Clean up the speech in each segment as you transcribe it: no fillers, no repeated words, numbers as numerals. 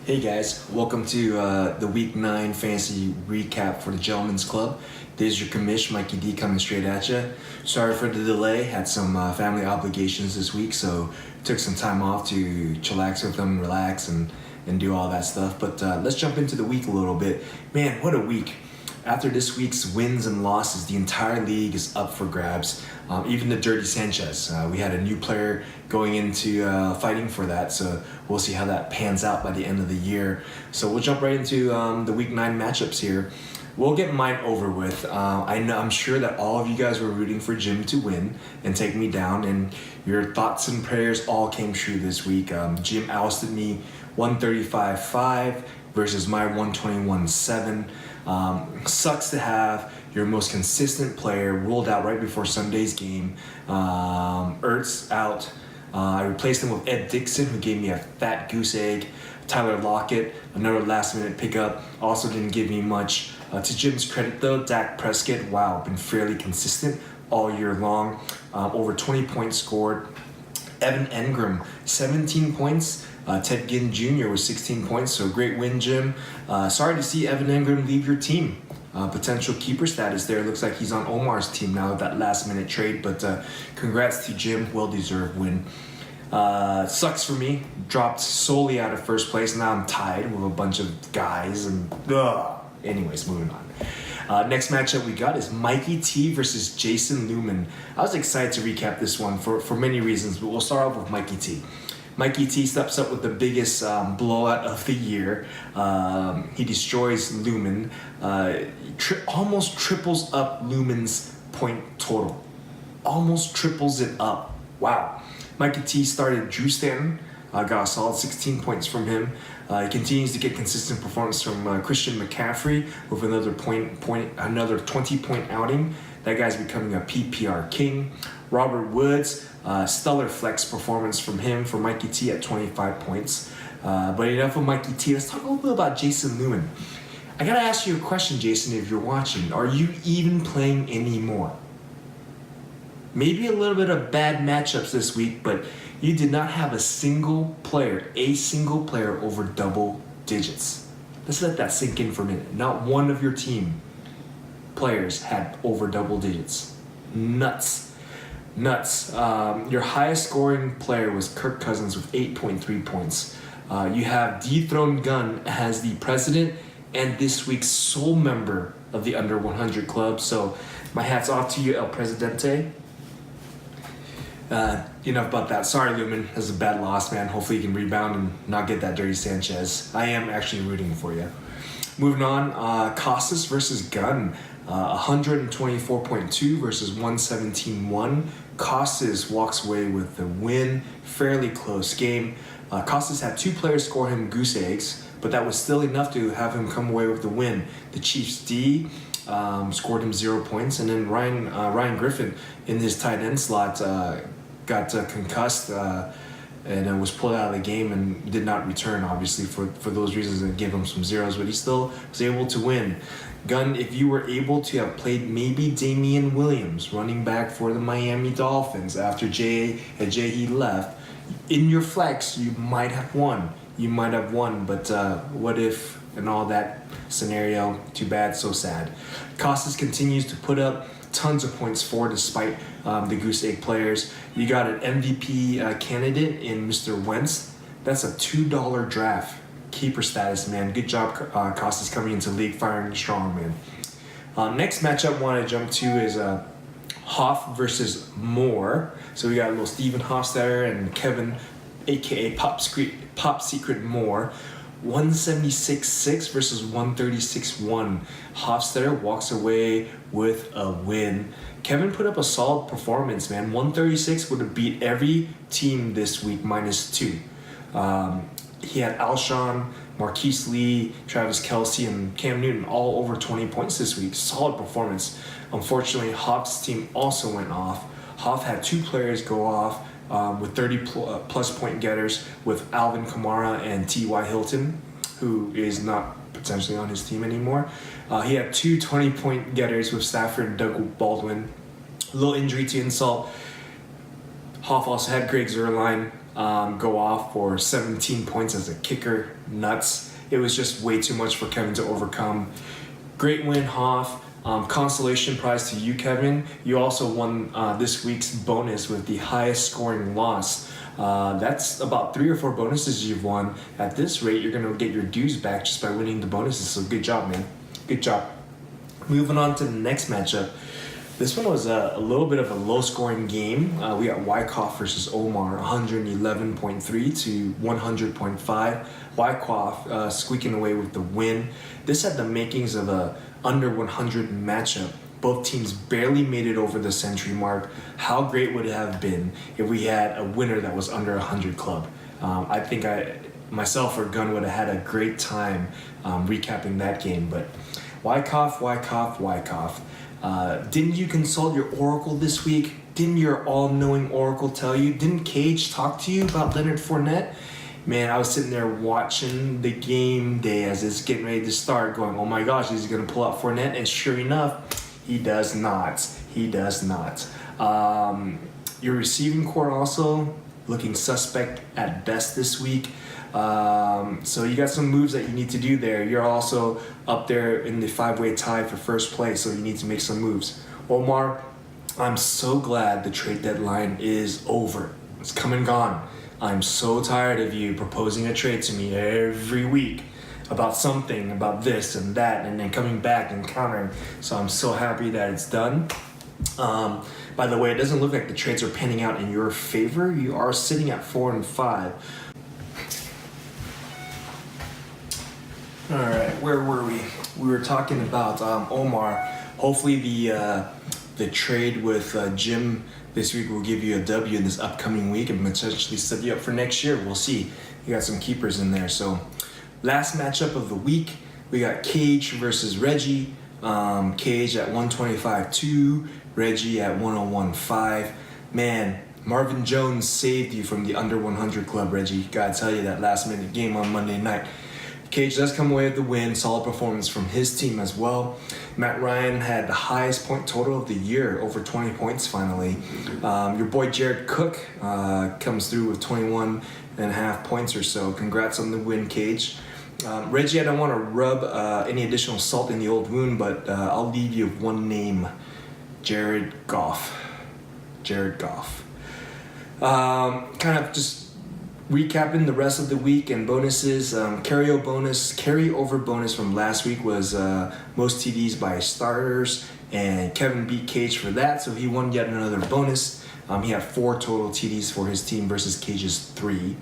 Hey guys, welcome to the Week 9 Fantasy Recap for the Gentlemen's Club. This is your commish, Mikey D, coming straight at you. Sorry for the delay, had some family obligations this week, so took some time off to chillax with them, relax, and do all that stuff. But let's jump into the week a little bit. Man, what a week. After this week's wins and losses, the entire league is up for grabs. Even the Dirty Sanchez. We had a new player going into fighting for that, so we'll see how that pans out by the end of the year. So we'll jump right into the Week 9 matchups here. We'll get mine over with. I'm sure that all of you guys were rooting for Jim to win and take me down, and your thoughts and prayers all came true this week. Jim ousted me 135-5 versus my 121-7. Sucks to have your most consistent player ruled out right before Sunday's game. Ertz out. I replaced him with Ed Dixon, who gave me a fat goose egg. Tyler Lockett, another last-minute pickup, also didn't give me much. To Jim's credit, though, Dak Prescott, wow, been fairly consistent all year long. Over 20 points scored. Evan Engram, 17 points. Ted Ginn Jr. with 16 points, so great win, Jim. Sorry to see Evan Engram leave your team. Potential keeper status there. Looks like he's on Omar's team now with that last-minute trade, but congrats to Jim. Well-deserved win. Sucks for me. Dropped solely out of first place. Now I'm tied with a bunch of guys. And anyways, moving on. Next matchup we got is Mikey T versus Jason Lumen. I was excited to recap this one for many reasons, but we'll start off with Mikey T. Mikey T steps up with the biggest blowout of the year. He destroys Lumen. Almost triples up Lumen's point total. Almost triples it up. Wow. Mikey T started Drew Stanton. Got a solid 16 points from him. He continues to get consistent performance from Christian McCaffrey with another 20-point outing. That guy's becoming a PPR king. Robert Woods, stellar flex performance from him for Mikey T at 25 points. But enough of Mikey T. Let's talk a little bit about Jason Lumen. I gotta ask you a question, Jason, if you're watching. Are you even playing anymore? Maybe a little bit of bad matchups this week, but you did not have a single player over double digits. Let's let that sink in for a minute. Not one of your team players had over double digits. Nuts. Your highest scoring player was Kirk Cousins with 8.3 points. You have dethroned Gunn as the president and this week's sole member of the Under 100 Club. So my hat's off to you, El Presidente. Enough about that. Sorry, Lumen. That's a bad loss, man. Hopefully you can rebound and not get that Dirty Sanchez. I am actually rooting for you. Moving on, Costas versus Gunn. 124.2 versus 117.1. Costas walks away with the win. Fairly close game. Costas had two players score him goose eggs, but that was still enough to have him come away with the win. The Chiefs D scored him 0 points, and then Ryan Griffin in his tight end slot got concussed and was pulled out of the game and did not return, obviously, for those reasons, and gave him some zeros, but he still was able to win. Gunn, if you were able to have played maybe Damian Williams, running back for the Miami Dolphins, after J.E. left, in your flex, you might have won. But what if, and all that scenario, too bad, so sad. Costas continues to put up tons of points despite the goose egg players. You got an MVP candidate in Mr. Wentz. That's a $2 draft. Keeper status, man. Good job, Costas, coming into the league, firing strong, man. Next matchup I want to jump to is Hoff versus Moore. So we got a little Stephen Hofstadter and Kevin, a.k.a. Pop Secret Moore. 176.6 versus 136.1. Hofstadter walks away with a win. Kevin put up a solid performance, man. 136 would have beat every team this week -2. He had Alshon, Marquise Lee, Travis Kelce, and Cam Newton all over 20 points this week. Solid performance. Unfortunately, Hoff's team also went off. Hoff had two players go off with 30-plus point getters with Alvin Kamara and T.Y. Hilton, who is not potentially on his team anymore. He had two 20-point getters with Stafford and Doug Baldwin. A little injury to insult. Hoff also had Greg Zuerlein. go off for 17 points as a kicker. Nuts. It was just way too much for Kevin to overcome. Great win, Hoff. Consolation prize to you, Kevin. You also won this week's bonus with the highest scoring loss. That's about 3 or 4 bonuses you've won. At this rate, you're going to get your dues back just by winning the bonuses. So good job, man. Good job. Moving on to the next matchup. This one was a little bit of a low-scoring game. We got Wyckoff versus Omar, 111.3 to 100.5. Wyckoff squeaking away with the win. This had the makings of a under 100 matchup. Both teams barely made it over the century mark. How great would it have been if we had a winner that was under 100 club? I think myself or Gunn would have had a great time recapping that game. But Wyckoff. Didn't you consult your oracle this week? Didn't your all-knowing oracle tell you? Didn't Cage talk to you about Leonard Fournette? Man, I was sitting there watching the game day as it's getting ready to start, going, oh my gosh, is he going to pull out Fournette? And sure enough, he does not. Your receiving core also looking suspect at best this week. So you got some moves that you need to do there. You're also up there in the 5-way tie for first place, so you need to make some moves. Omar, I'm so glad the trade deadline is over. It's come and gone. I'm so tired of you proposing a trade to me every week about something, about this and that, and then coming back and countering. So I'm so happy that it's done. By the way, it doesn't look like the trades are panning out in your favor. You are sitting at 4-5. All right, where were we? We were talking about Omar. Hopefully the trade with Jim this week will give you a W in this upcoming week and potentially set you up for next year. We'll see. You got some keepers in there. So last matchup of the week, we got Cage versus Reggie. Cage at 125.2, Reggie at 101.5. Man, Marvin Jones saved you from the under 100 club, Reggie. Gotta tell you, that last minute game on Monday night. Cage does come away with the win. Solid performance from his team as well. Matt Ryan had the highest point total of the year, over 20 points finally. Your boy Jared Cook comes through with 21.5 points or so. Congrats on the win, Cage. Reggie, I don't want to rub any additional salt in the old wound, but I'll leave you with one name. Jared Goff. Kind of just recapping the rest of the week and bonuses. Carryover bonus from last week was most TDs by starters, and Kevin beat Cage for that, so he won yet another bonus. He had 4 total TDs for his team versus Cage's 3.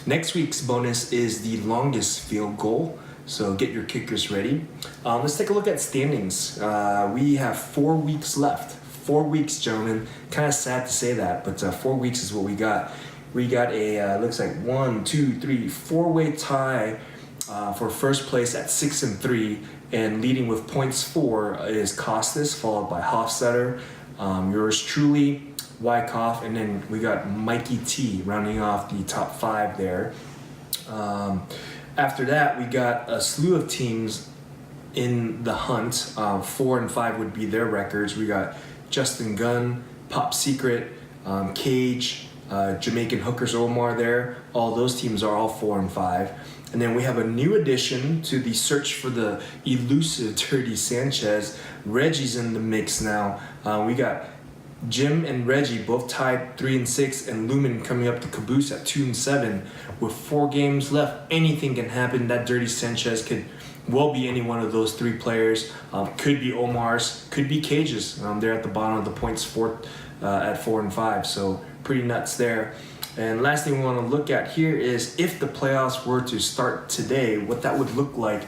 Next week's bonus is the longest field goal, so get your kickers ready. Let's take a look at standings. We have 4 weeks left. 4 weeks, gentlemen. Kind of sad to say that, but 4 weeks is what we got. We got a, looks like 4-way tie for first place at 6-3, and leading with points 4 is Costas, followed by Hofstetter, yours truly, Wyckoff, and then we got Mikey T rounding off the top 5 there. After that, we got a slew of teams in the hunt. 4 and 5 would be their records. We got Justin Gunn, Pop Secret, Cage, Jamaican Hookers Omar there. All those teams are all 4 and 5. And then we have a new addition to the search for the elusive Dirty Sanchez. Reggie's in the mix now. We got Jim and Reggie both tied 3 and 6, and Lumen coming up to caboose at 2 and 7. With 4 games left, anything can happen. That Dirty Sanchez could well be any one of those 3 players. Could be Omar's, could be Cage's. They're at the bottom of the points at 4 and 5, so pretty nuts there. And last thing we want to look at here is if the playoffs were to start today, what that would look like.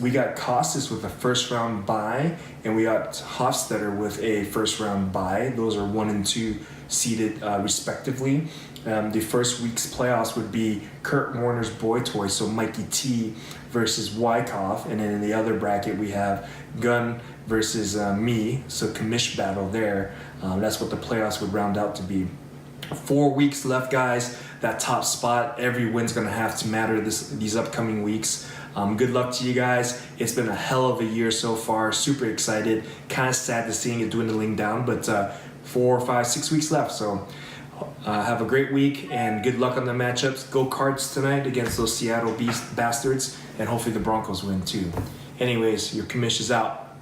We got Costas with a first round bye, and we got Hofstetter with a first round bye. Those are 1 and 2 seeded respectively. The first week's playoffs would be Kurt Warner's boy toy, so Mikey T versus Wyckoff, and then in the other bracket we have Gunn versus me, so commish battle there. That's what the playoffs would round out to be. 4 weeks left, guys. That top spot, every win's gonna have to matter these upcoming weeks. Good luck to you guys. It's been a hell of a year so far. Super excited. Kind of sad to seeing it dwindling down, but 4, 5, 6 weeks left. So Have a great week and good luck on the matchups. Go Cards tonight against those Seattle Beast bastards, and hopefully the Broncos win too. Anyways, your commish is out.